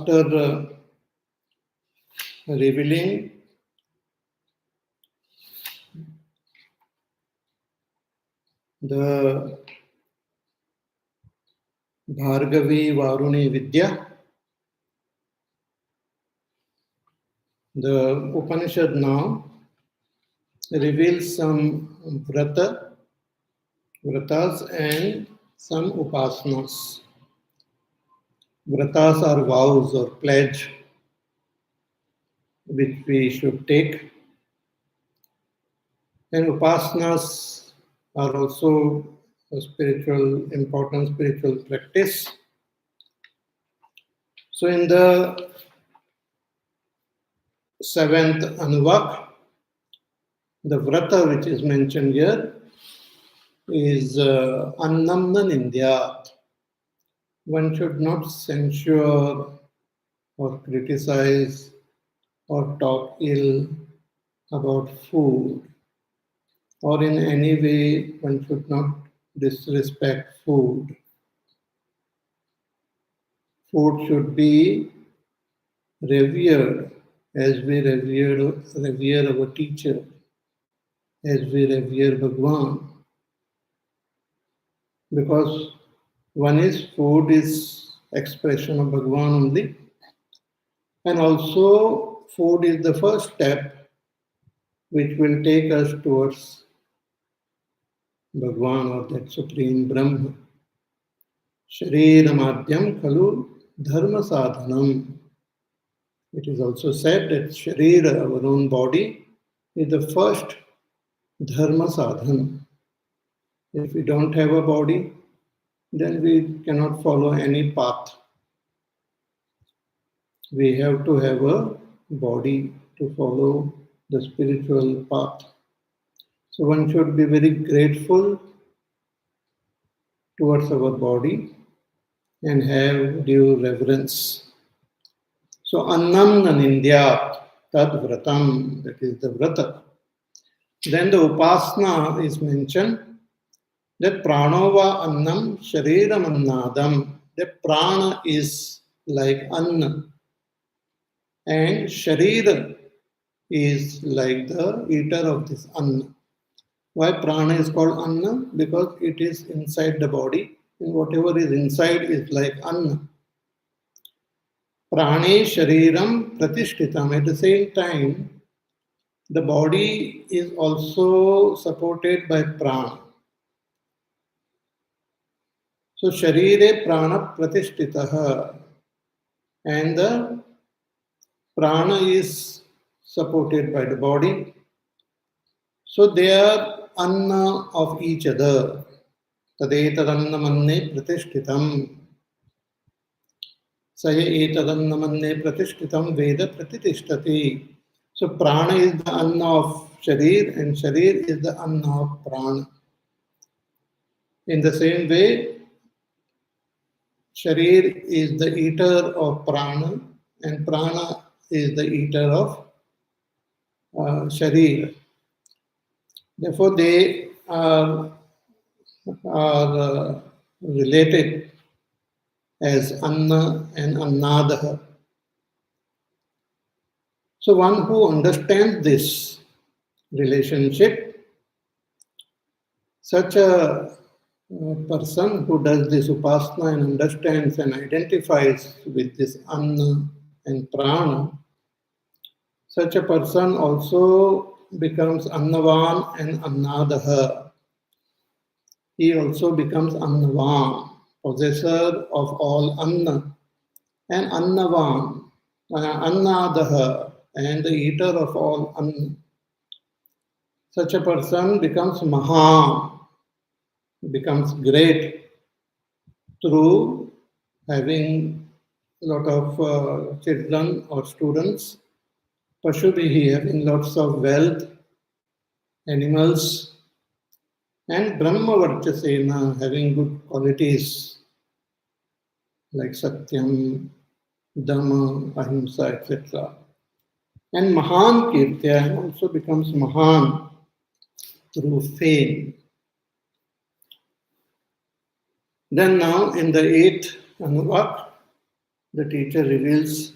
after revealing the Bhargavi Varuni Vidya, the Upanishad now reveals some vratas and some upasanas. Vratas are vows or pledge which we should take, and upasanas are also a important spiritual practice. So in the 7th Anuvaka, the vrata which is mentioned here is annamna nindya. One should not censure or criticize or talk ill about food, or in any way one should not disrespect food. Food should be revered as we revere our teacher, as we revere Bhagwan. Because food is expression of Bhagwan only, and also food is the first step which will take us towards Bhagwan or that Supreme Brahma. Sharira madhyam khalu dharma sadhanam. It is also said that Sharira, our own body, is the first dharma sadhana. If we don't have a body, then we cannot follow any path. We have to have a body to follow the spiritual path. So one should be very grateful towards our body and have due reverence. So annam nanindya tad vratam, that is the vrata. Then the upasana is mentioned, that pranova annam shariram annadam, that prana is like anna and sharira is like the eater of this anna. Why prana is called anna? Because it is inside the body, and whatever is inside is like anna. Prane shariram pratishtitam. At the same time, the body is also supported by prana. So sharire prana pratishtitaha, and the prana is supported by the body. So they are anna of each other. Tadetadannamanne pratishtitam. Saya etadannamanne pratishtitam veda pratitishthati. So prana is the anna of sharir and sharir is the anna of prana. In the same way, sharir is the eater of prana and prana is the eater of sharir. Therefore, they are related as anna and annadaha. So one who understands this relationship, such a person who does this upasana and understands and identifies with this anna and prana, such a person also becomes annavan and annadaha. He also becomes annavan, possessor of all anna, and annavan, annadaha, and the eater of all anna. Such a person becomes maha, becomes great through having a lot of children or students, Pashubhihi, having lots of wealth, animals, and Brahma Varchasena, having good qualities like Satyam, Dhamma, Ahimsa, etc. And Mahan Kirtya also becomes Mahan through fame. Then now in the 8th Anuvaka, the teacher reveals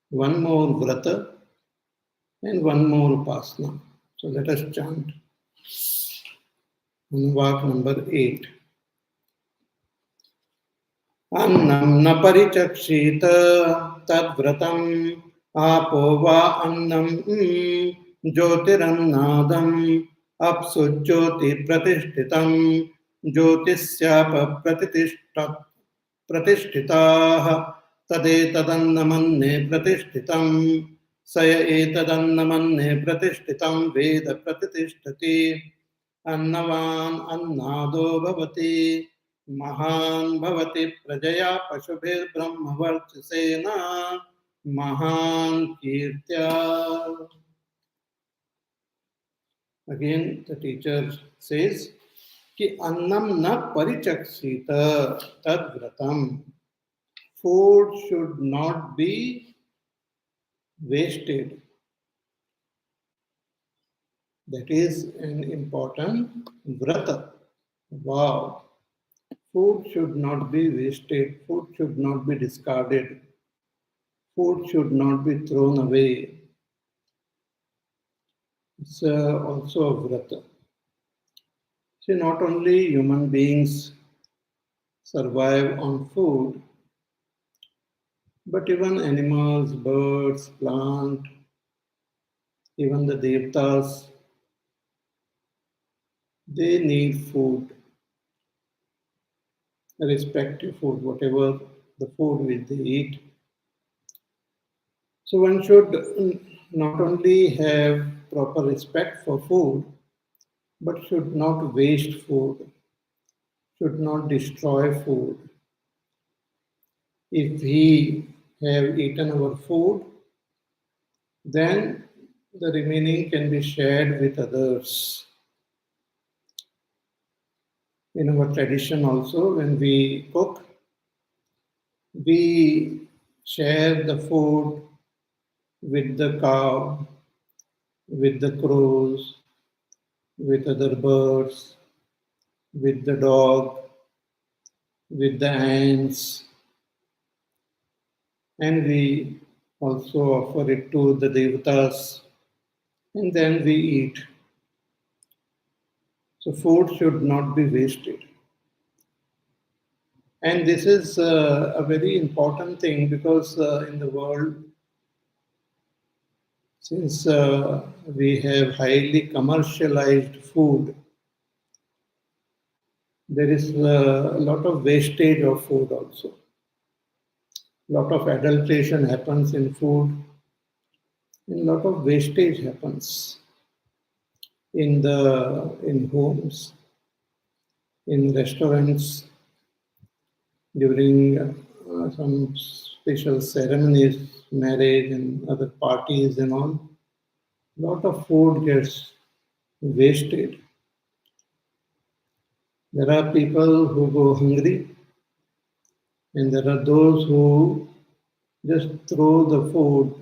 one more vrata and one more upasana. So let us chant Anuvaka number 8. Annam na parichakshita tadvratam apo va annam jyotirannadam apsu jyoti pratishtitam jyotisyapa pratishthitah tadetadannamanne pratishtitam saya etadannamanne pratishtitam veda pratishtati अन्नवान अन्नादो भवति महान भवति प्रजया पशुभिर्ब्रह्मवर्चसेन महान कीर्त्या. Again the teacher says कि अन्नम न परिचक्षित तद्व्रतम. Food should not be wasted. That is an important vrata. Wow. Food should not be wasted. Food should not be discarded. Food should not be thrown away. It's also a vrata. See, not only human beings survive on food, but even animals, birds, plants, even the devtas, they need food, respective food, whatever the food which they eat. So one should not only have proper respect for food, but should not waste food, should not destroy food. If we have eaten our food, then the remaining can be shared with others. In our tradition also, when we cook, we share the food with the cow, with the crows, with other birds, with the dog, with the ants, and we also offer it to the devatas, and then we eat. So food should not be wasted. And this is a very important thing because in the world, since we have highly commercialized food, there is a lot of wastage of food also. A lot of adulteration happens in food, and a lot of wastage happens in homes, in restaurants, during some special ceremonies, marriage and other parties and all. A lot of food gets wasted. There are people who go hungry, and there are those who just throw the food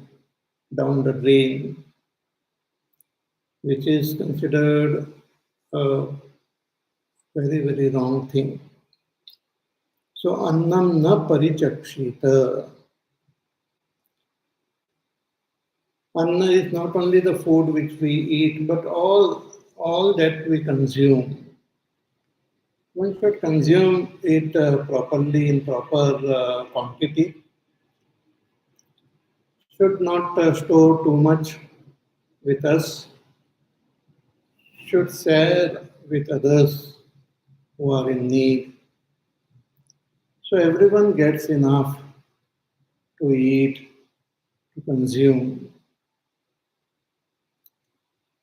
down the drain, which is considered a very, very wrong thing. So, annam na parichakshita. Anna is not only the food which we eat, but all that we consume. One should consume it properly in proper quantity. Should not store too much with us. Should share with others who are in need. So everyone gets enough to eat, to consume.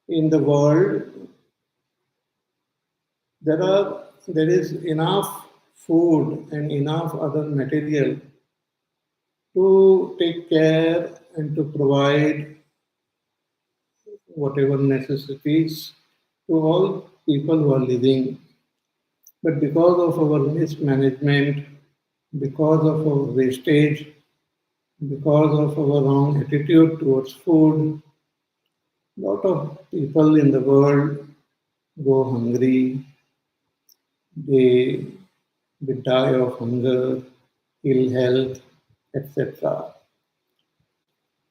In the world, there is enough food and enough other material to take care and to provide whatever necessities to all people who are living. But because of our mismanagement, because of our wastage, because of our wrong attitude towards food, a lot of people in the world go hungry, they die of hunger, ill health, etc.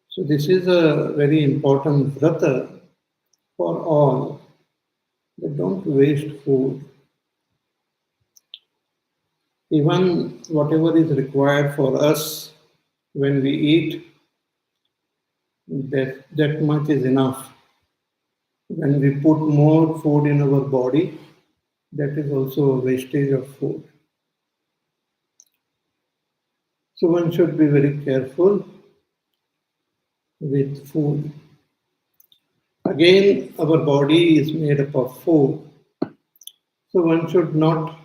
So this is a very important vrata for all. They don't waste food. Even whatever is required for us when we eat, that much is enough. When we put more food in our body, that is also a wastage of food. So one should be very careful with food. Again, our body is made up of food. So one should not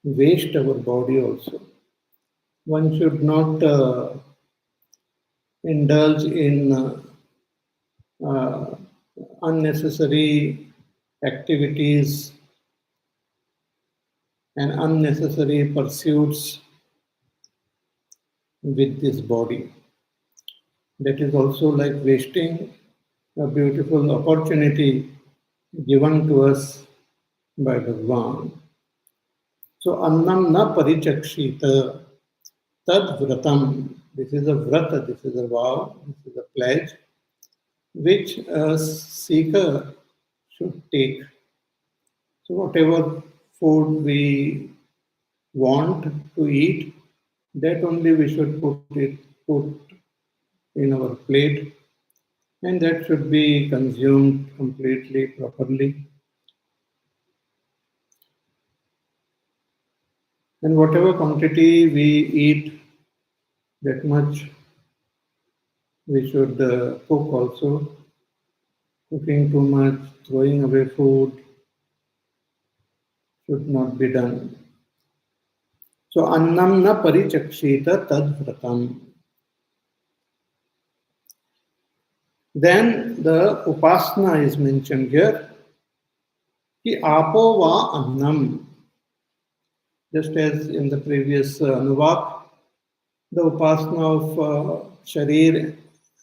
waste our body also. One should not indulge in uh, unnecessary activities and unnecessary pursuits with this body. That is also like wasting a beautiful opportunity given to us by Bhagwan. So annam na parichakshita tad vratam. This is a vrata, this is a vow, this is a pledge which a seeker should take. So whatever food we want to eat, that only we should put in our plate, and that should be consumed completely, properly. And whatever quantity we eat, that much we should cook also. Cooking too much, throwing away food should not be done. So annam na parichakshita tad vratam. Then the upasana is mentioned here. Ki apo va annam. Just as in the previous Anuvaka, the upasana of sharir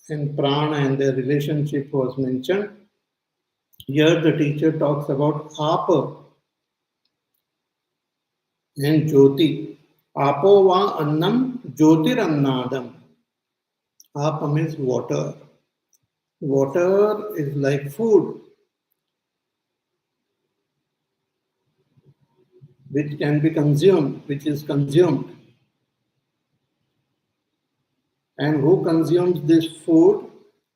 and prana and their relationship was mentioned. Here the teacher talks about apa and jyoti. Apo va annam jyotir annadam. Apa means water. Water is like food, which can be consumed, which is consumed. And who consumes this food?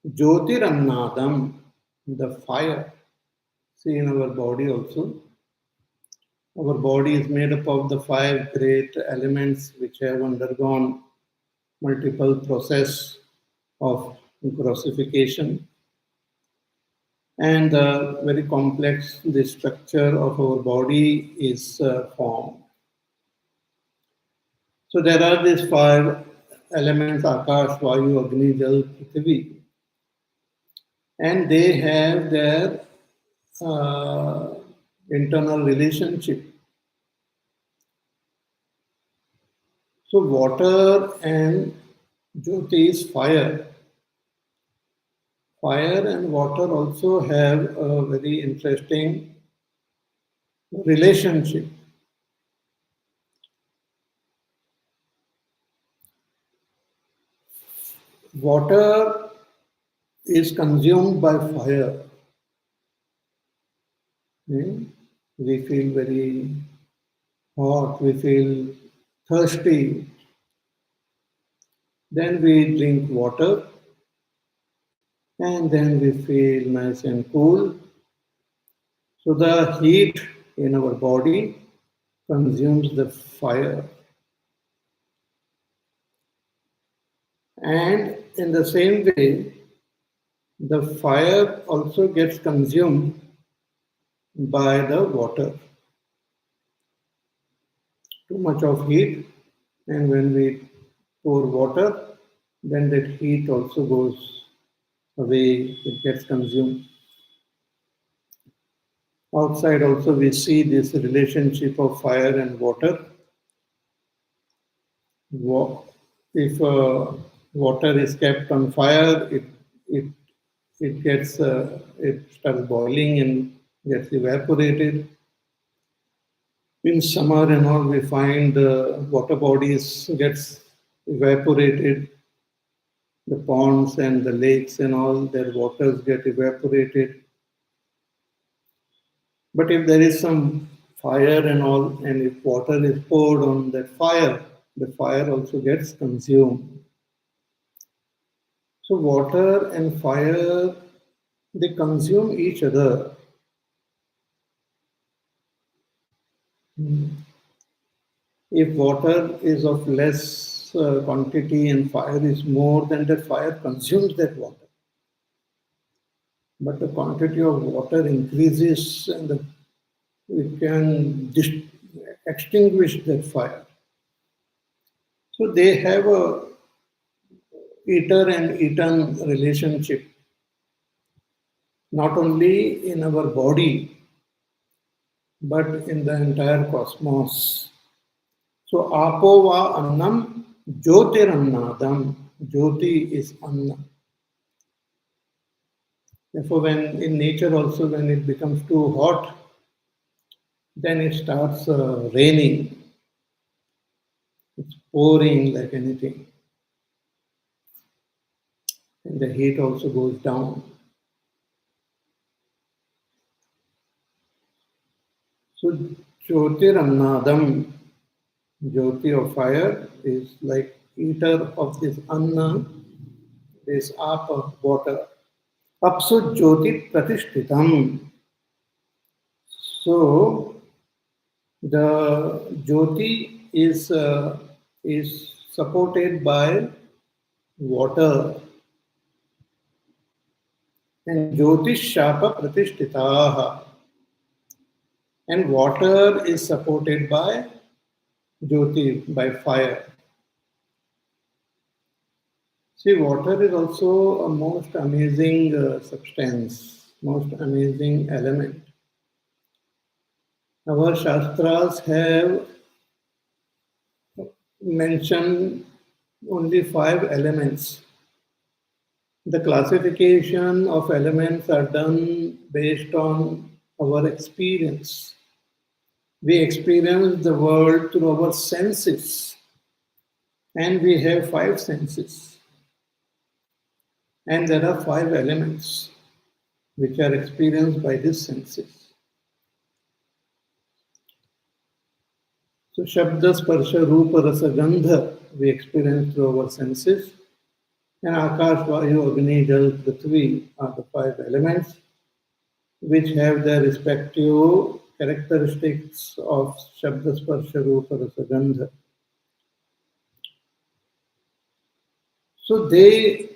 Jyotir annadam, the fire. See, in our body also, our body is made up of the 5 great elements which have undergone multiple process of grossification, and very complex the structure of our body is formed. So there are these 5 elements: Akash, Vayu, Agni, Jal, Prithvi, and they have their uh, internal relationship. So water and Jyoti is fire. Fire and water also have a very interesting relationship. Water is consumed by fire. We feel very hot, we feel thirsty. Then we drink water, and then we feel nice and cool. So the heat in our body consumes the fire. And in the same way, the fire also gets consumed by the water. Too much of heat, and when we pour water, then that heat also goes away, it gets consumed. Outside also we see this relationship of fire and water. If water is kept on fire, it gets it starts boiling and gets evaporated. In summer and all, we find water bodies gets evaporated. The ponds and the lakes and all, their waters get evaporated. But if there is some fire and all, and if water is poured on that fire, the fire also gets consumed. So water and fire, they consume each other. If water is of less quantity and fire is more, then the fire consumes that water. But the quantity of water increases and it can extinguish that fire. So they have a eater and eaten relationship, not only in our body, but in the entire cosmos. So apo va annam jyotirannadam. Jyoti is anna. Therefore, when in nature also, when it becomes too hot, then it starts raining. It's pouring like anything. And the heat also goes down. So Jyotirannadam, Jyoti of fire, is like eater of this anna, this apa, water. Apsu Jyoti Pratishtitam. So the Jyoti is supported by water. And Jyotish Shapa Pratishtitaha. And water is supported by Jyoti, by fire. See, water is also a most amazing substance, most amazing element. Our Shastras have mentioned only 5 elements. The classification of elements are done based on our experience. We experience the world through our senses, and we have 5 senses. And there are 5 elements which are experienced by these senses. So Shabda, Sparsha, Rupa, Rasa, Gandha we experience through our senses. And Akash, Vayu, Agni, Jal, Prithvi are the 5 elements which have their respective characteristics of Shabda, Sparsha, Rupa, Rasa, Gandha. So they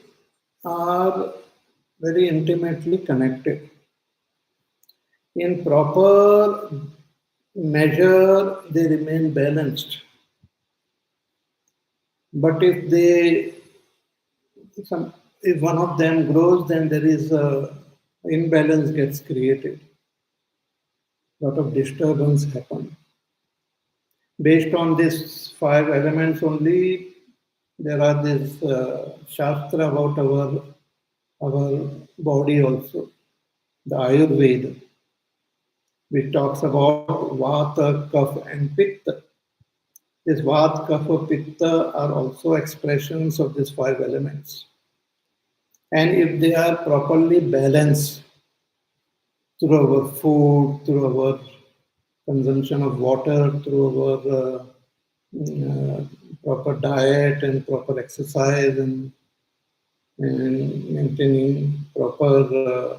are very intimately connected. In proper measure, they remain balanced. But if one of them grows, then there is a imbalance gets created. A lot of disturbance happen. Based on these 5 elements only, there are this shastra about our body also, the Ayurveda, which talks about Vata, Kapha, and Pitta. This Vata, Kapha, Pitta are also expressions of these 5 elements. And if they are properly balanced through our food, through our consumption of water, through our proper diet and proper exercise and maintaining proper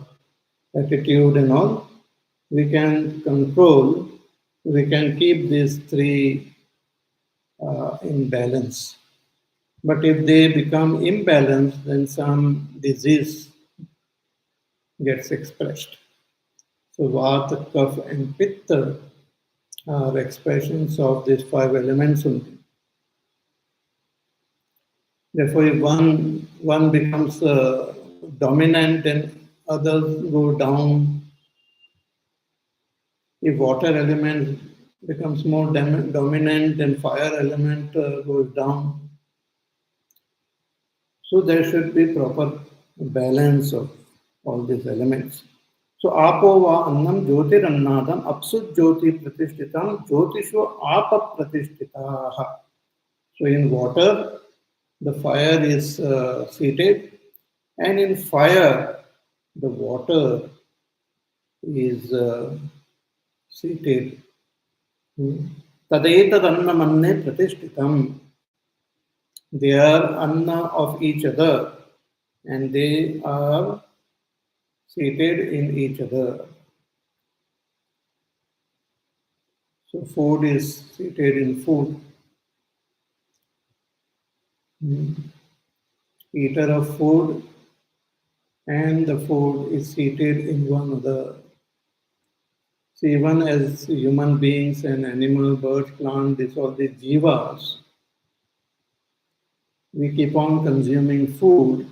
attitude and all, we can keep these 3 in balance. But if they become imbalanced, then some disease gets expressed. So Vata, Kapha, and Pitta are expressions of these 5 elements only. Therefore, if one becomes dominant and others go down, if water element becomes more dominant and fire element goes down, so there should be proper balance of all these elements. So apo va annam jyotirannadam apsut jyoti pratishthitam jyotisho apa pratishtitaha. So in water the fire is seated, and in fire, the water is seated. Tadetadannamanne pratishtitam. They are anna of each other, and they are seated in each other. So food is seated in food. Eater of food and the food is seated in one another. So even as human beings and animal, birds, plants, these all the jivas, we keep on consuming food,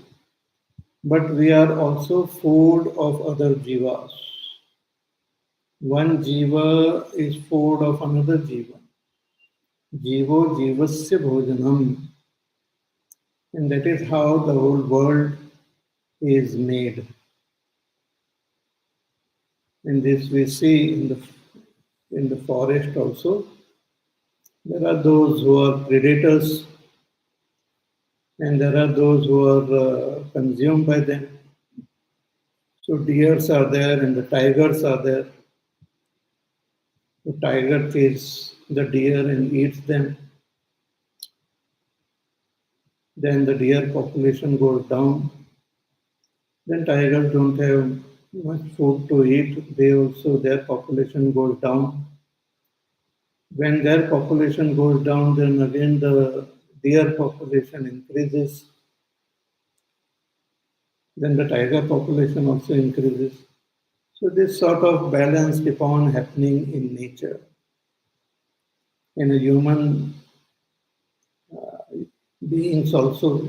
but we are also food of other jivas. One jiva is food of another jiva. Jivo jivasya bhojanam. And that is how the whole world is made. And this we see in the forest also. There are those who are predators and there are those who are consumed by them. So deers are there and the tigers are there. The tiger kills the deer and eats them. Then the deer population goes down. Then tigers don't have much food to eat. Their population goes down. When their population goes down, then again the deer population increases. Then the tiger population also increases. So this sort of balance keep on happening in nature. In a human beings also,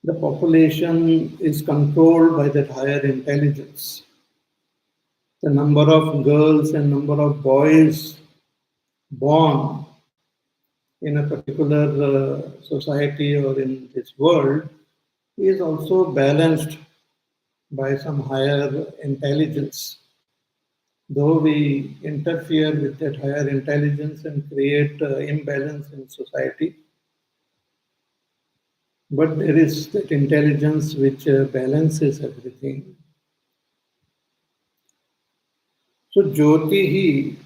the population is controlled by that higher intelligence. The number of girls and number of boys born in a particular society or in this world is also balanced by some higher intelligence. Though we interfere with that higher intelligence and create imbalance in society, but there is that intelligence which balances everything. So Jyotihi,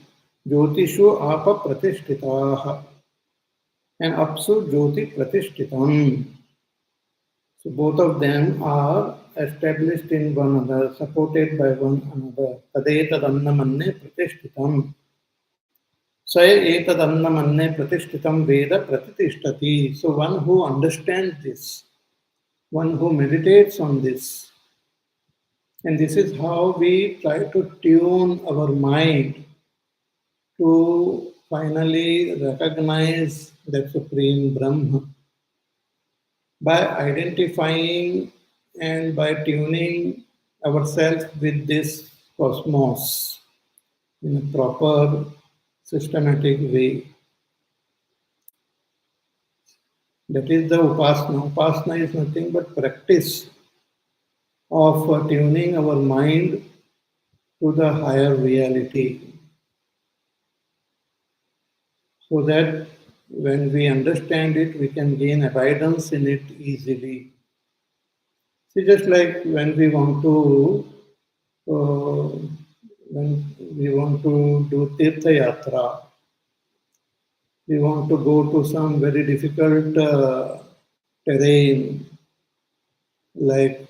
Jyotishu apa pratishtitaha and apsu Jyoti pratishtitam. So both of them are established in one another, supported by one another. Tadetadannamanne pratishtitam. Sa etadannamanne pratishtitam veda pratitishthati. So one who understands this, one who meditates on this, and this is how we try to tune our mind to finally recognize that Supreme Brahma by identifying and by tuning ourselves with this cosmos in a proper systematic way. That is the upasana. Upasana is nothing but practice of tuning our mind to the higher reality, so that when we understand it, we can gain abidance in it easily. See, just like when we want to do Tirtha Yatra, we want to go to some very difficult terrain, like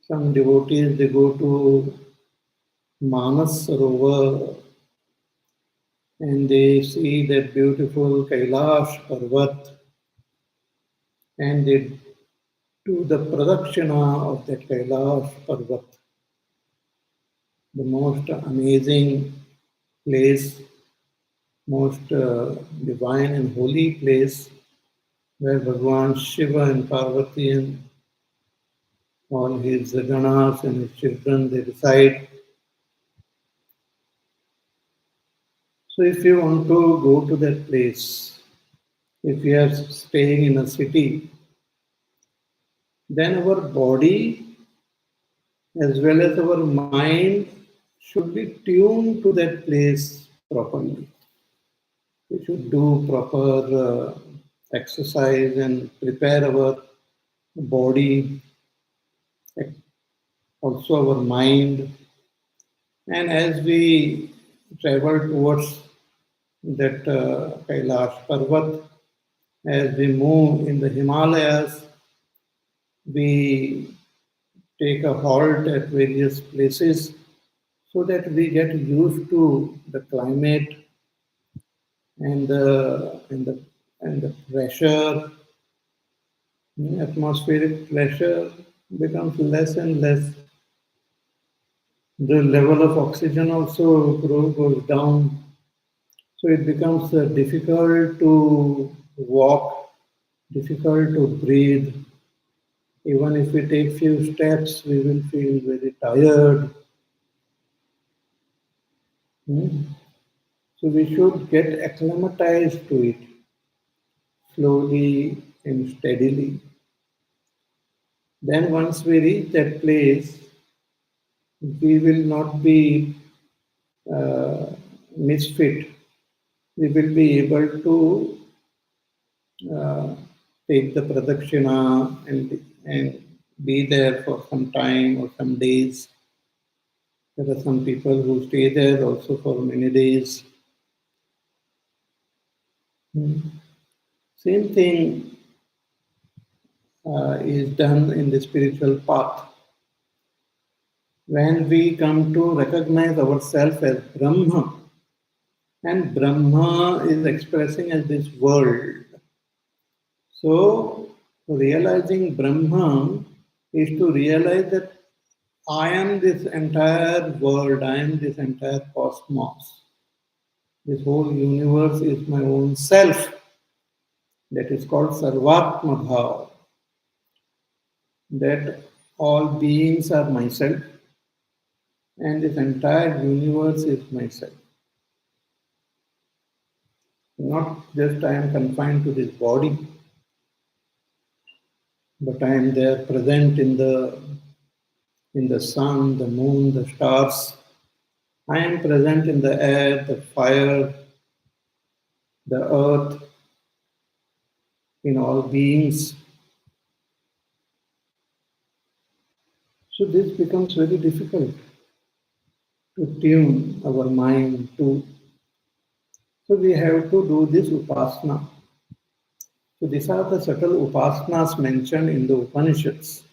some devotees, they go to Manas Sarovar and they see that beautiful Kailash Parvat and they do the pradakshina of that Kailash Parvat, the most amazing place, most divine and holy place where Bhagwan Shiva and Parvati and all his ganas and his children, they reside. So if you want to go to that place, if we are staying in a city, then our body as well as our mind should be tuned to that place properly. We should do proper exercise and prepare our body, also our mind. And as we travel towards that Kailash Parvat, as we move in the Himalayas, we take a halt at various places so that we get used to the climate and the pressure, atmospheric pressure becomes less and less. The level of oxygen also goes down. So it becomes difficult to walk, difficult to breathe. Even if we take few steps, we will feel very tired. So we should get acclimatized to it slowly and steadily. Then once we reach that place, we will not be uh, misfit. We will be able to uh, take the pradakshina and be there for some time or some days. There are some people who stay there also for many days. Same thing is done in the spiritual path. When we come to recognize ourselves as Brahma, and Brahma is expressing as this world. So, realizing Brahma is to realize that I am this entire world, I am this entire cosmos. This whole universe is my own self. That is called Sarvatma Bhava. That all beings are myself and this entire universe is myself. Not just I am confined to this body, but I am there present in the sun, the moon, the stars. I am present in the air, the fire, the earth, in all beings. So this becomes very difficult to tune our mind to. So we have to do this upasana. So these are the subtle upasanas mentioned in the Upanishads.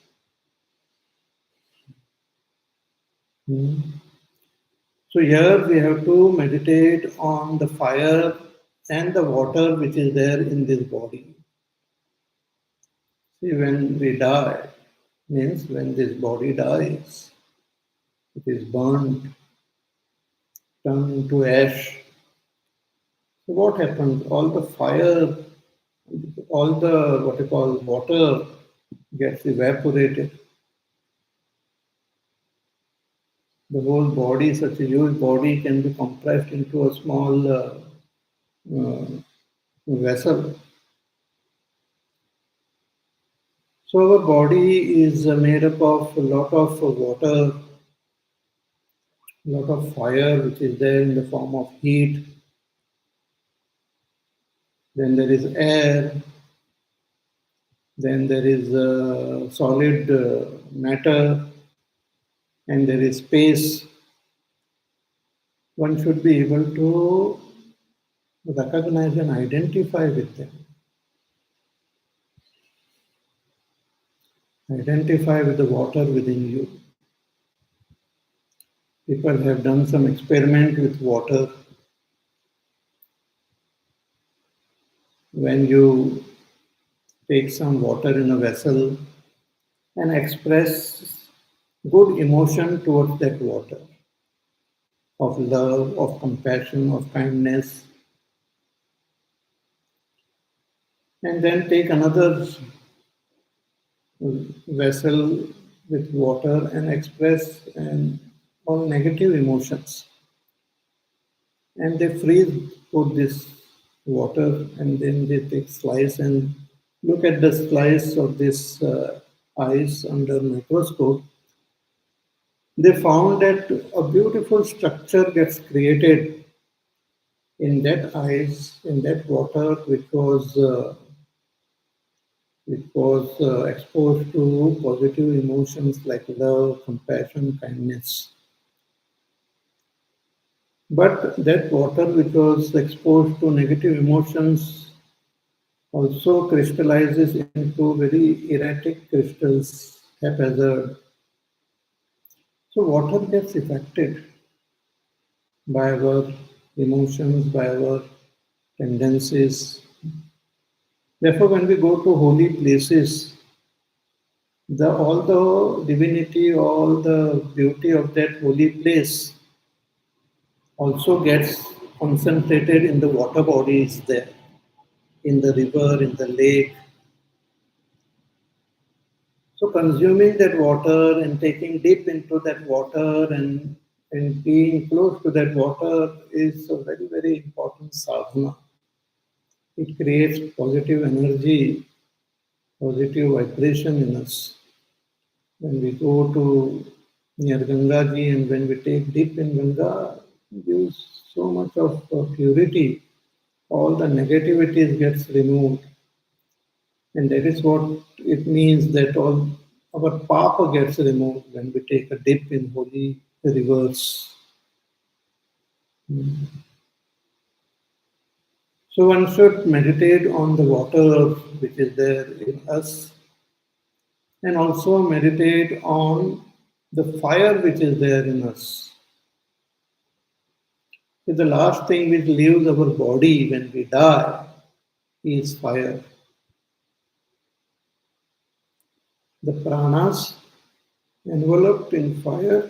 So here we have to meditate on the fire and the water which is there in this body. See, when we die, means when this body dies, it is burned, turned into ash. So what happens? All the fire, all the what you call water gets evaporated. The whole body, such a huge body, can be compressed into a small uh, vessel. So our body is made up of a lot of water, a lot of fire, which is there in the form of heat. Then there is air. Then there is solid matter, and there is space. One should be able to recognize and identify with them. Identify with the water within you. People have done some experiment with water. When you take some water in a vessel and express good emotion towards that water, of love, of compassion, of kindness, and then take another vessel with water and express all negative emotions. And they freeze put this water and then they take slice and look at the slice of this ice under microscope. They found that a beautiful structure gets created in that ice, in that water, which was which was exposed to positive emotions like love, compassion, kindness. But that water which was exposed to negative emotions also crystallizes into very erratic crystals, haphazard. So water gets affected by our emotions, by our tendencies. Therefore, when we go to holy places, all the divinity, all the beauty of that holy place also gets concentrated in the water bodies there, in the river, in the lake. So consuming that water and taking deep into that water and being close to that water is a very, very important sadhana. It creates positive energy, positive vibration in us. When we go to near Ganga ji and when we take deep in Ganga, it gives so much of purity. All the negativities gets removed. And that is what it means that all our papa gets removed when we take a dip in holy rivers. So one should meditate on the water which is there in us and also meditate on the fire which is there in us. So the last thing which leaves our body when we die is fire. The pranas enveloped in fire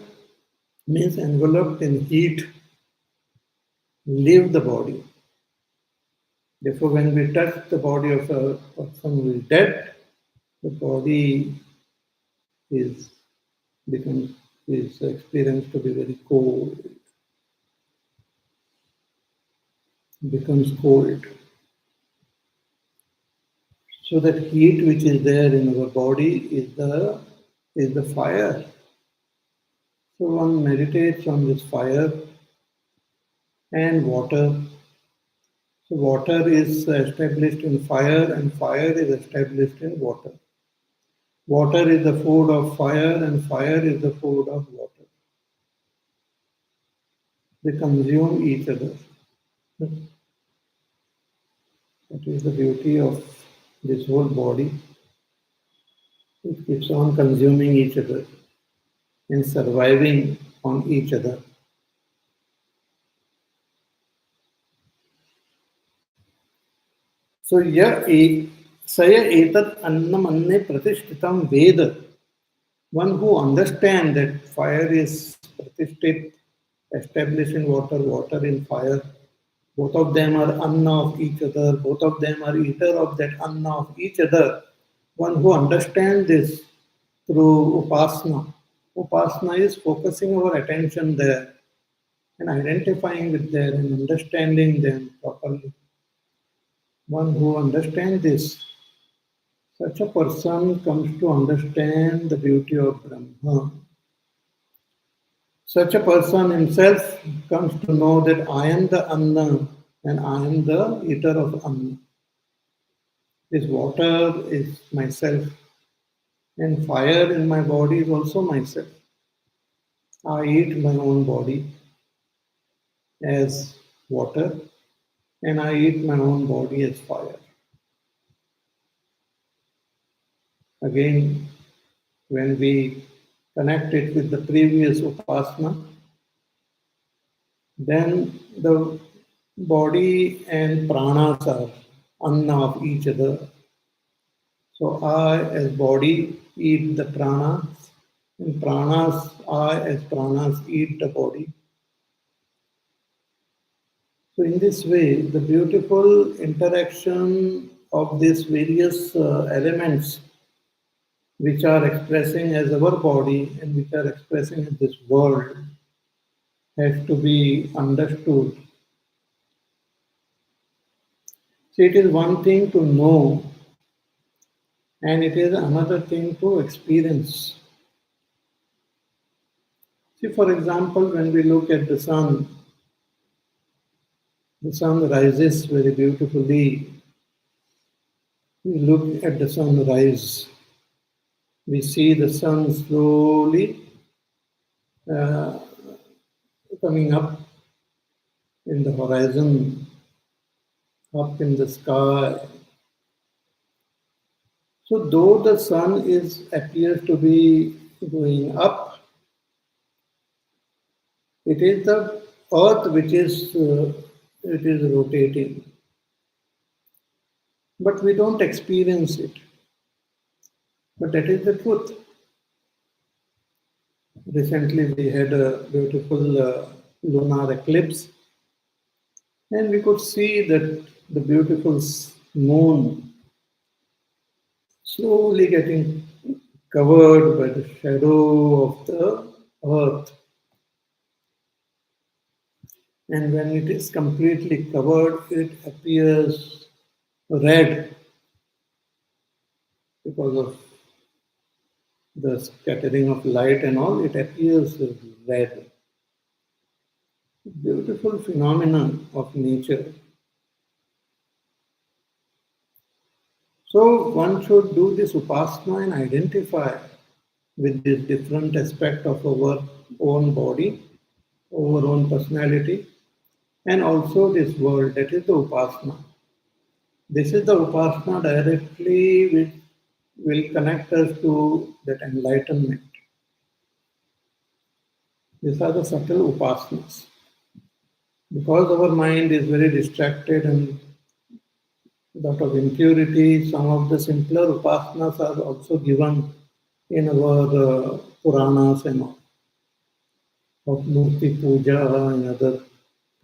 means enveloped in heat leave the body. Therefore, when we touch the body of a person who is dead, the body is becomes is experienced to be very cold, becomes cold. So that heat which is there in our body is the fire. So one meditates on this fire and water. So water is established in fire and fire is established in water. Water is the food of fire and fire is the food of water. They consume each other. That is the beauty of this whole body. It keeps on consuming each other and surviving on each other. So, saya etat annam anne pratishtitam veda. One who understands that fire is pratishtit, established in water, water in fire. Both of them are anna of each other. Both of them are eater of that anna of each other. One who understands this through upasana. Upasana is focusing our attention there and identifying with them and understanding them properly. One who understands this, such a person comes to understand the beauty of Brahma. Such a person himself comes to know that I am the Anna and I am the eater of Anna. This water is myself and fire in my body is also myself. I eat my own body as water and I eat my own body as fire. Again, when we connect it with the previous upasana, then the body and pranas are anna of each other. So I as body eat the pranas and pranas, I as pranas eat the body. So in this way, the beautiful interaction of these various elements which are expressing as our body and which are expressing as this world has to be understood. So it is one thing to know and it is another thing to experience. See, for example, when we look at the sun rises very beautifully We look at the sun rise. We see the sun slowly uh, coming up in the horizon, up in the sky. So though the sun appears to be going up, it is the earth which is rotating. But we don't experience it. But that is the truth. Recently we had a beautiful lunar eclipse, and we could see that the beautiful moon slowly getting covered by the shadow of the earth. And when it is completely covered, it appears red because of the scattering of light and all. It appears red. Beautiful phenomenon of nature. So one should do this upasana and identify with this different aspect of our own body, our own personality, and also this world. That is the upasana. This is the upasana directly which will connect us to that enlightenment. These are the subtle upasanas. Because our mind is very distracted and lot of impurity, some of the simpler upasanas are also given in our Puranas and all. Of Murti Puja and other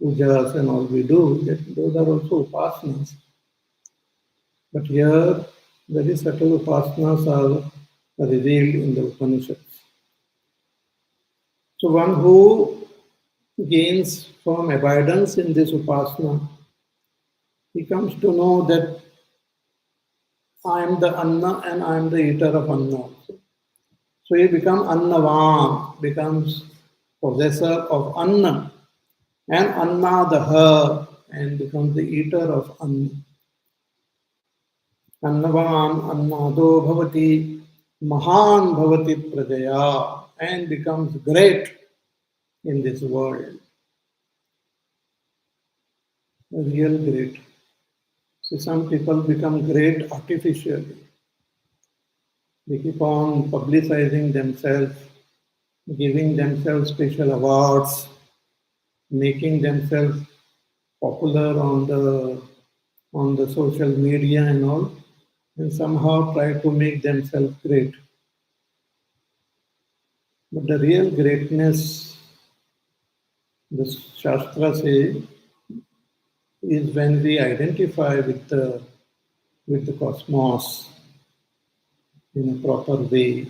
pujas and all we do, those are also upasanas. But here, very subtle upasanas are revealed in the Upanishads. So one who gains firm abidance in this upasana, he comes to know that I am the Anna and I am the eater of Anna also. So he becomes Annavan, becomes possessor of Anna, and Anna the her, and becomes the eater of Anna. Annavan Annado Bhavati, Mahan Bhavati Prajaya, and becomes great in this world. A real great. So some people become great artificially. They keep on publicizing themselves, giving themselves special awards, making themselves popular on the social media and all, and somehow try to make themselves great. But the real greatness, the Shastra says, is when we identify with the cosmos in a proper way.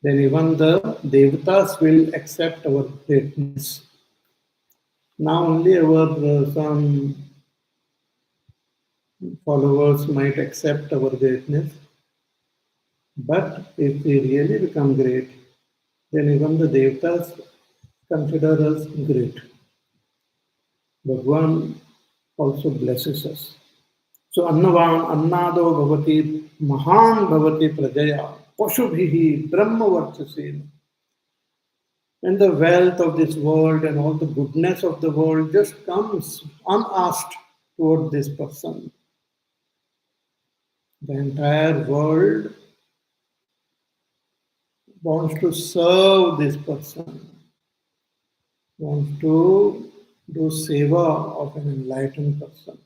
Then even the devatas will accept our greatness. Now only our some followers might accept our greatness, but if we really become great, then even the devatas consider us great. Bhagwan also blesses us. So Annavan, Annado Bhavati, Mahan Bhavati Prajaya, Pashubhihi, Brahma Varchasena. And the wealth of this world and all the goodness of the world just comes unasked toward this person. The entire world wants to serve this person, wants to do seva of an enlightened person.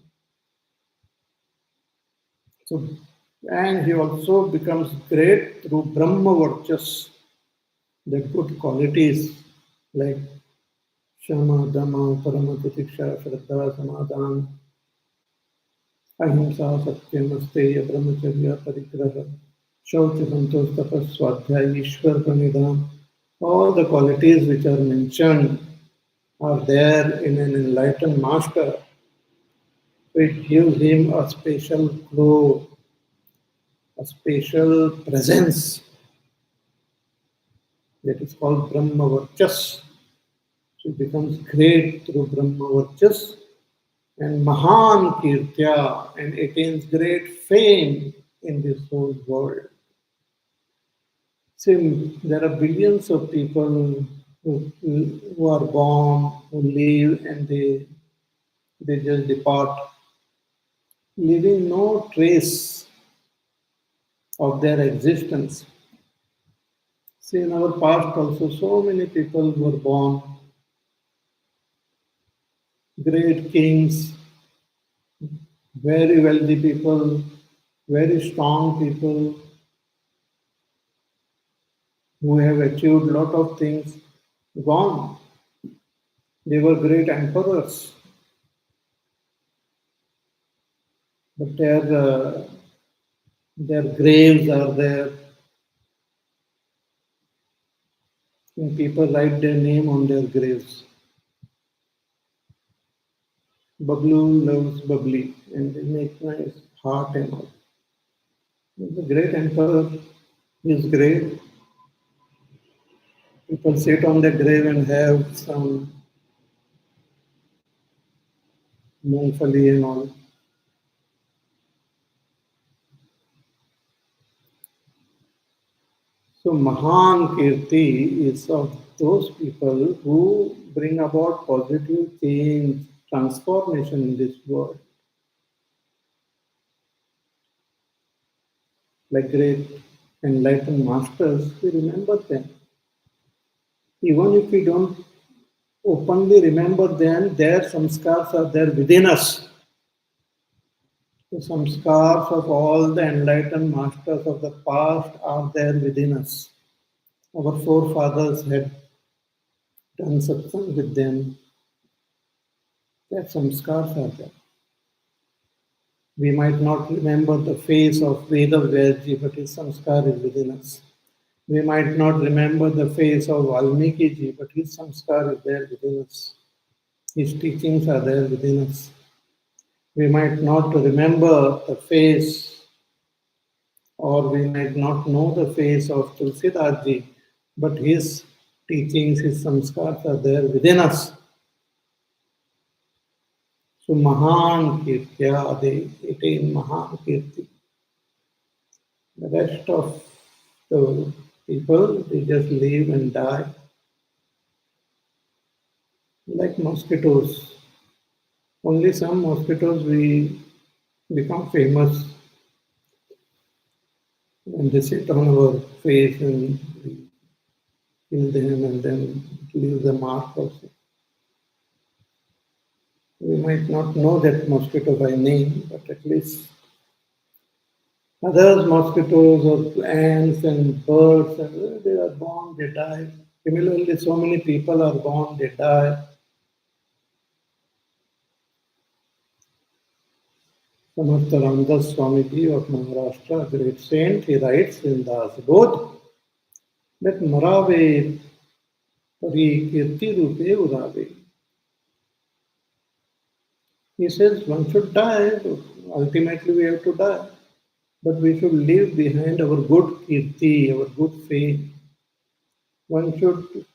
So, and he also becomes great through Brahma Varchas, the good qualities like Shama, Dhamma, Parama, Titiksha, Shraddha, Samadhan, Ahimsa, Satyam, Asteya, Brahmacharya, Parigraha, Shaucha, Santosh, Tapas, Swadhyaya, Ishwar, Pranidham. All the qualities which are mentioned are there in an enlightened master. So it gives him a special glow, a special presence that is called Brahma Varchas. So it becomes great through Brahma Varchas and Mahan Kirtya, and attains great fame in this whole world. See, there are billions of people who are born, who live, and they just depart, leaving no trace of their existence. See, in our past also, so many people were born, great kings, very wealthy people, very strong people who have achieved lot of things, gone. They were great emperors, but their graves are there, and people write their name on their graves. Bablu loves bubbly, and they make nice heart and all. He's a great emperor. He is great. People sit on the grave and have some moongfali and all. So Mahan Kirti is of those people who bring about positive change, transformation in this world. Like great enlightened masters, we remember them. Even if we don't openly remember them, their samskars are there within us. The samskars of all the enlightened masters of the past are there within us. Our forefathers had done satsang with them. Their samskars are there. We might not remember the face of Veda Vyasji, but his samskar is within us. We might not remember the face of Valmiki ji, but his samskar is there within us. His teachings are there within us. We might not remember the face, or we might not know the face of Tulsidas ji, but his teachings, his samskars are there within us. So Mahan Kirtya, they attain Mahan Kirti. The rest of the people, they just live and die like mosquitoes. Only some mosquitoes we become famous when they sit on our face and we kill them and then leave the mark also. We might not know that mosquito by name, but at least others, mosquitoes or ants and birds, and they are born, they die. Similarly, so many people are born, they die. Samartha Ramdas Swamiji of Maharashtra, a great saint, he writes in Das Bodh that Marave Pari Kirti Rupe Urave. He says one should die, ultimately we have to die, but we should leave behind our good kirti, our good fame. One should,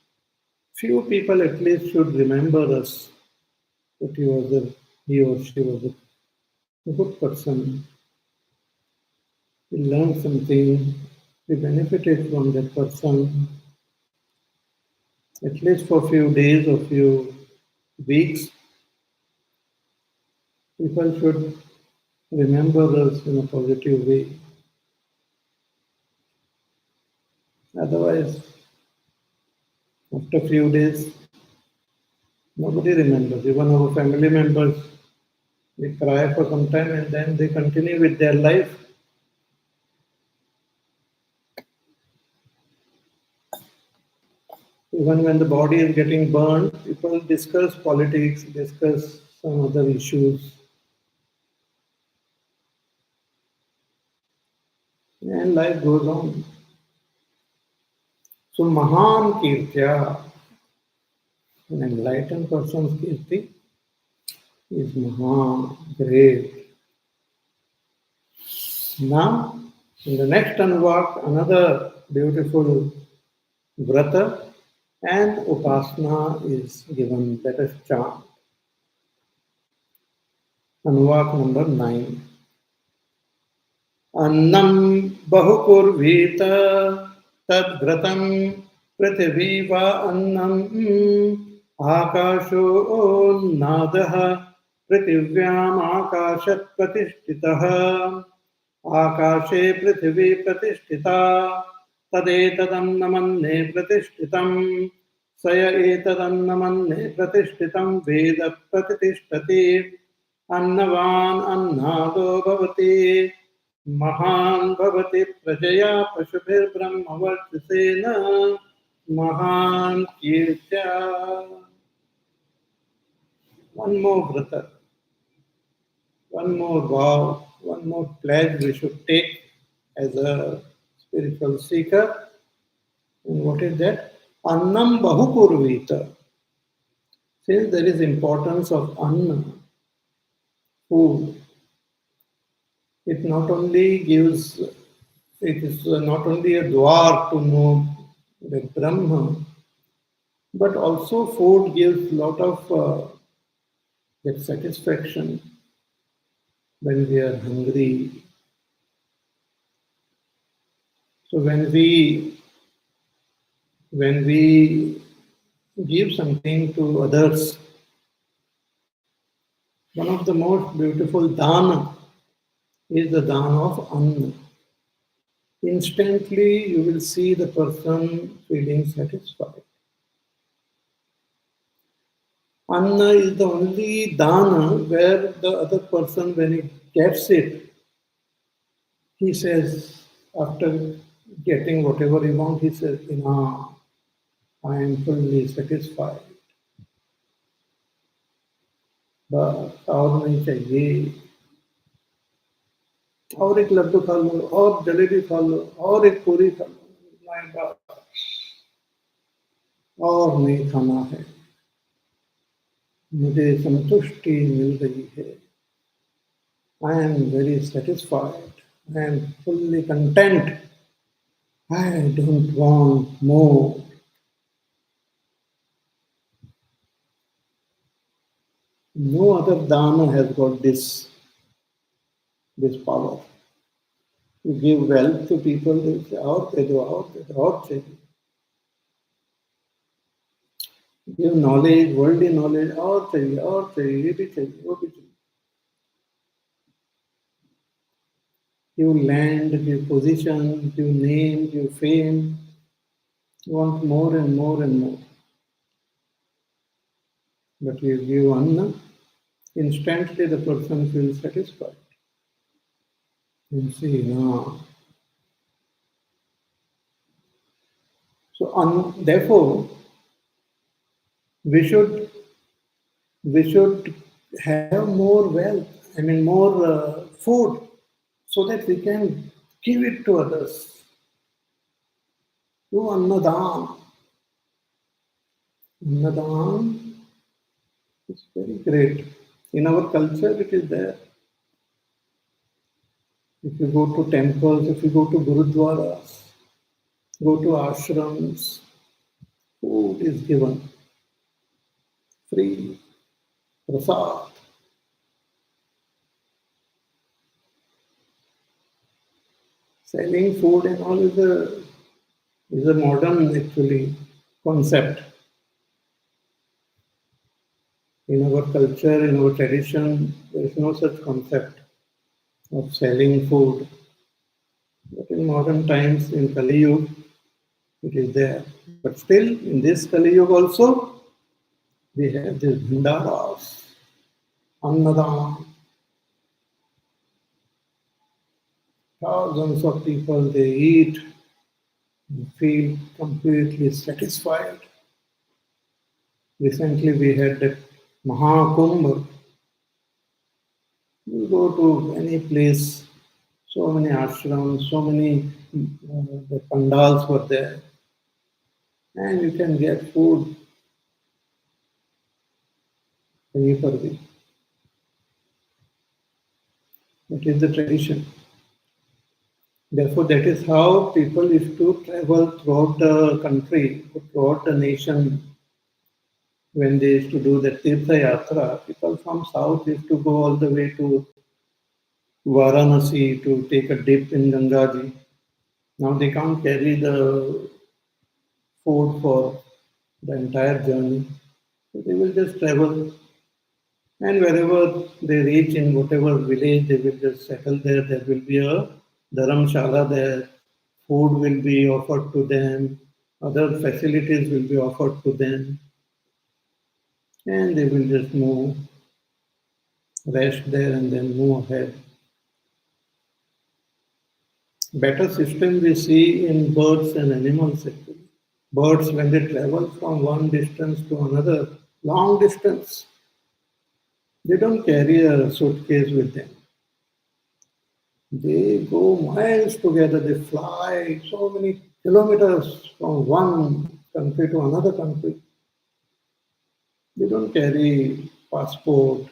few people at least should remember us that he or she was a good person. We learned something, we benefited from that person, at least for a few days or few weeks. People should remember us in a positive way. Otherwise, after a few days, nobody remembers. Even our family members, they cry for some time and then they continue with their life. Even when the body is getting burned, people discuss politics, discuss some other issues, and life goes on. So, Mahan Kirtya, an enlightened person's Kirti, is Mahan, great. Now, in the next Anuvaka, another beautiful Vrata and Upasana is given. Let us chant. Anuvaka number 9. Annam bahukurvita tadvratam prithiviva annam akasho nadaha prithivyam akashat pratishtitaha आकाशे पृथिवी प्रतिष्ठिता तदेतदन्नमन्ये प्रतिष्ठितं स य एतदन्नमन्ये प्रतिष्ठितं वेद प्रतिष्ठति अन्नवान् अन्नादो भवति महान् भवति प्रजया पशुभिर्ब्रह्मवर्चसेन महान् कीर्त्या. One more vrata, one more vow, one more pledge we should take as a spiritual seeker. And what is that? Annam bahukurvita. Since there is importance of anna, food, it not only gives, it is not only a dwar to know the Brahma, but also food gives lot of that satisfaction when we are hungry. So when we give something to others, one of the most beautiful dana is the dana of anna. Instantly you will see the person feeling satisfied. Anna is the only dana where the other person, when he gets it, he says, after getting whatever he wants, he says, "Enough, I am fully satisfied. बस और नहीं चाहिए, और एक लड्डू खा लो, और जलेबी खा लो, और एक पूरी खा लो, नहीं बस, और नहीं खाना है, मुझे संतुष्टि मिल रही है. I am very satisfied. I am fully content. I don't want more." No other dana has got this power. You give wealth to people, they say, और दे दो, और दे दो, और चाहिए. Give knowledge, worldly knowledge, और चाहिए, और चाहिए, ये भी चाहिए, वो भी चाहिए. Give land, give position, give name, give fame. You want more and more and more. But you give anna, instantly the person feels satisfied. You see, no. So, therefore, we should have more wealth, more food, so that we can give it to others. Do annadan. Annadan is very great. In our culture, it is there. If you go to temples, if you go to gurudwaras, go to ashrams, food is given free, prasad. Selling food and all is a modern actually concept. In our culture, in our tradition, there is no such concept of selling food. But in modern times, in Kali Yuga, it is there. But still, in this Kali Yuga also, we have these bhandaras, annadan. Thousands of people, they eat and feel completely satisfied. Recently, we had that Mahakumbh. You go to any place, so many ashrams, so many the pandals were there, and you can get food any per week. It is the tradition. Therefore, that is how people used to travel throughout the country, throughout the nation, when they used to do the Tirtha Yatra, people from south used to go all the way to Varanasi to take a dip in Gangaji. Now they can't carry the food for the entire journey. So they will just travel, and wherever they reach in whatever village, they will just settle there. There will be a dharamshala there. Food will be offered to them. Other facilities will be offered to them, and they will just move, rest there, and then move ahead. Better system we see in birds and animals actually. Birds, when they travel from one distance to another, long distance, they don't carry a suitcase with them. They go miles together, they fly so many kilometers from one country to another country. They don't carry passport,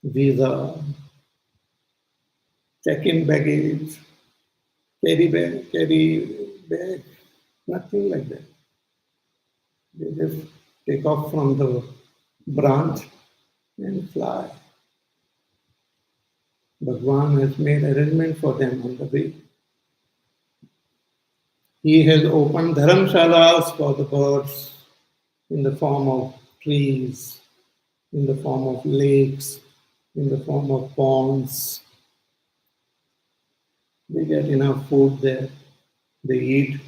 visa, check-in baggage, carry bag, nothing like that. They just take off from the branch and fly. Bhagwan has made arrangement for them on the way. He has opened dharamshalas for the birds in the form of trees, in the form of lakes, in the form of ponds. They get enough food there. They eat.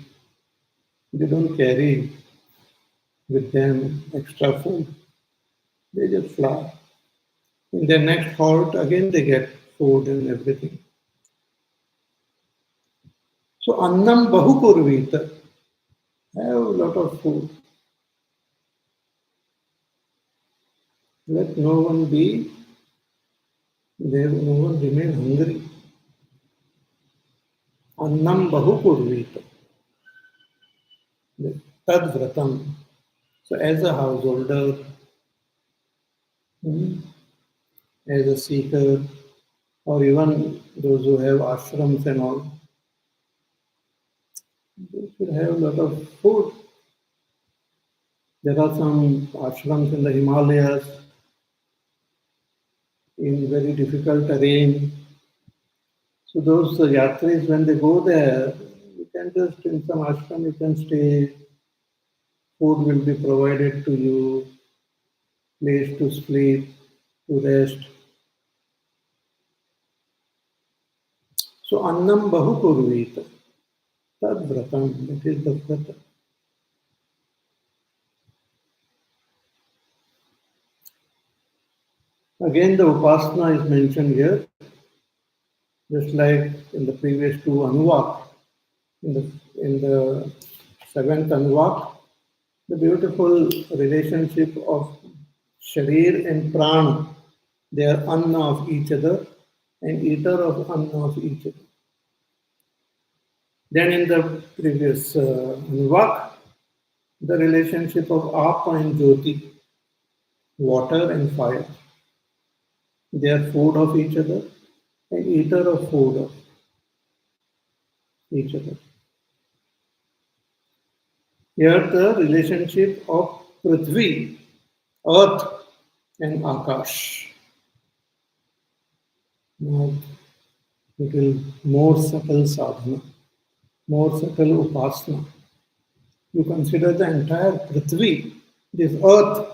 They don't carry with them extra food. They just fly. In their next halt, again they get food and everything. So annam bahukurvita, have a lot of food. Let no one be, there no one remain hungry. Annam bahukurvita, tad vratam. So as a householder, as a seeker, or even those who have ashrams and all, they should have a lot of food. There are some ashrams in the Himalayas, in very difficult terrain. So those yatris, when they go there, you can just, in some ashram, you can stay, food will be provided to you, place to sleep, to rest. So annam bahukurvita, tad vratam, that is the vrata. Again, the upasana is mentioned here, just like in the previous two Anuvaka. In the seventh Anuvaka, the beautiful relationship of Sharir and Prana. They are anna of each other and eater of anna of each other. Then in the previous Anuvaka, the relationship of Apa and Jyoti, water and fire. They are food of each other and eater of food of each other. Here the relationship of Prithvi, earth and Akash. Now, little more subtle sadhana, more subtle upasana. You consider the entire Prithvi, this earth,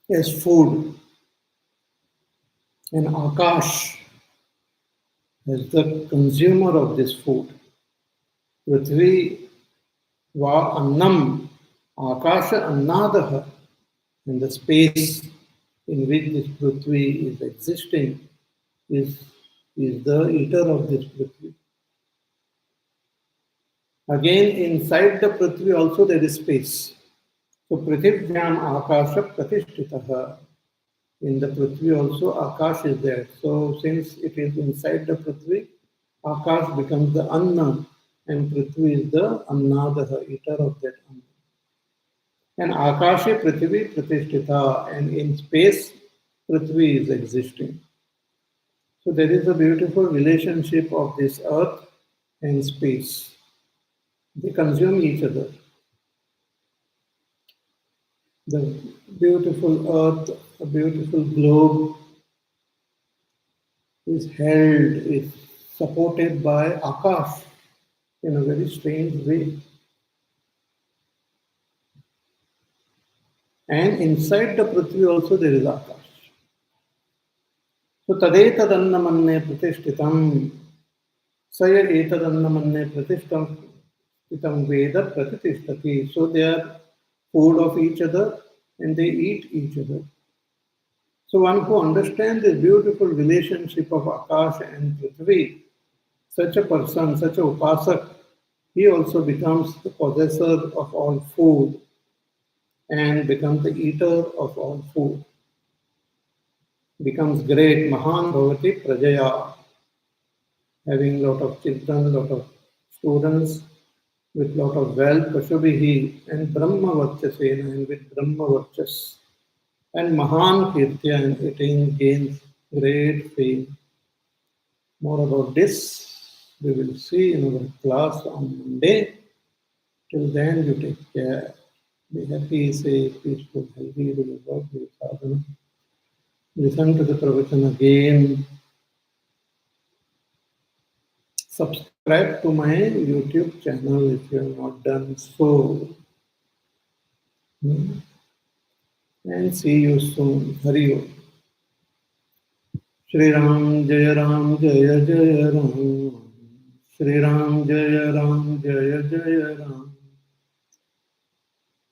as food, and Akash as the consumer of this food. Prithvi va annam, Akasha annadaha, and the space in which this Prithvi is existing is the eater of this Prithvi. Again, inside the Prithvi also there is space. So Prithivyan Akasha Pratishtitaha. In the Prithvi also Akash is there. So since it is inside the Prithvi, Akash becomes the Anna and Prithvi is the Annadaha, eater of that Anna. And Akashe Prithvi Pratishtita, and in space Prithvi is existing. So there is a beautiful relationship of this earth and space. They consume each other. The beautiful earth, a beautiful globe is held, is supported by Akash in a very strange way. And inside the Prithvi also there is Akash. So tadetadannamanne pratishtitam saya etadannamanne pratishtam itam veda pratitishtati. So they are food of each other and they eat each other. So one who understands the beautiful relationship of Akash and Prithvi, such a person, such a upasak, he also becomes the possessor of all food and becomes the eater of all food. Becomes great, Mahan Bhavati Prajaya, having lot of children, lot of students, with lot of wealth, Pashubhihi, and Brahma Varchasena, and with Brahma Varchas, and Mahan Kirtya, and gains great fame. More about this we will see in our class on Monday. Till then, you take care. Be happy, safe, peaceful, healthy, do your work, do your sadhana. Listen to the pravachan again. Subscribe to my YouTube channel if you have not done so. And see you soon. Hari Om. Shri Ram Jaya Ram Jaya Jaya Ram. Shri Ram Jaya Ram Jaya Jaya Ram.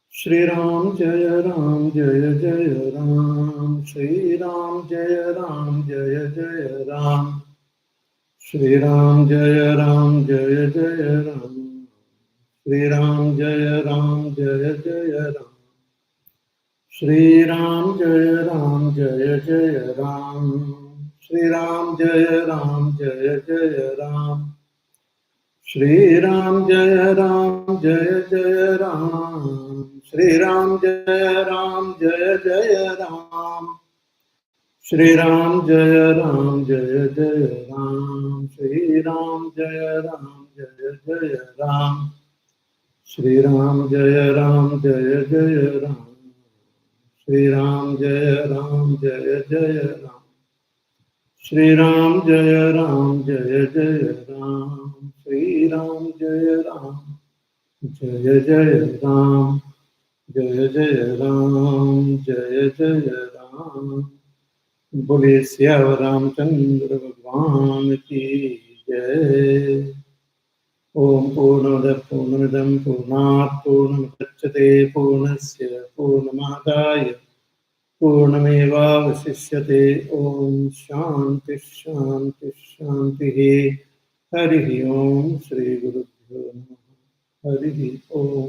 Shri Ram Jaya Ram Jaya Jaya Ram. Shri Ram Jaya Ram Jaya Jaya Ram. Shri Ram Jaya Ram Jaya Jaya Ram. Shri Ram Jaya Ram Jaya Jaya Ram. Shri Ram Jaya Ram Jaya Jaya Ram. Shri Ram Jaya Ram Jaya Jaya Ram. Shri Ram Jaya Ram Jaya Jaya Ram. Shri Ram Jaya Ram Jaya Jaya Ram. Shri Ram Jaya Ram Jaya Jaya Ram. Shri Ram Jaya Ram Jaya Jaya Ram. Shri Ram Jaya Ram Jaya Jaya Ram. Shri Ram Jaya Ram Jaya Jaya Ram. Shri Ram Jaya Ram Jaya Jaya Ram. Shri Ram Jaya Ram Jaya Jaya Ram. Jaya Jaya Ram Jaya Jaya Ram. बोले सियावर रामचंद्र भगवान की जय। ओम पूर्णमदः पूर्णमिदं पूर्णात् पूर्णमुदच्यते पूर्णस्य पूर्णमादाय पूर्णमेवावशिष्यते। ओम शांति शांति शांति। हरि ओम श्री गुरुभ्यो नमः। हरि ओम।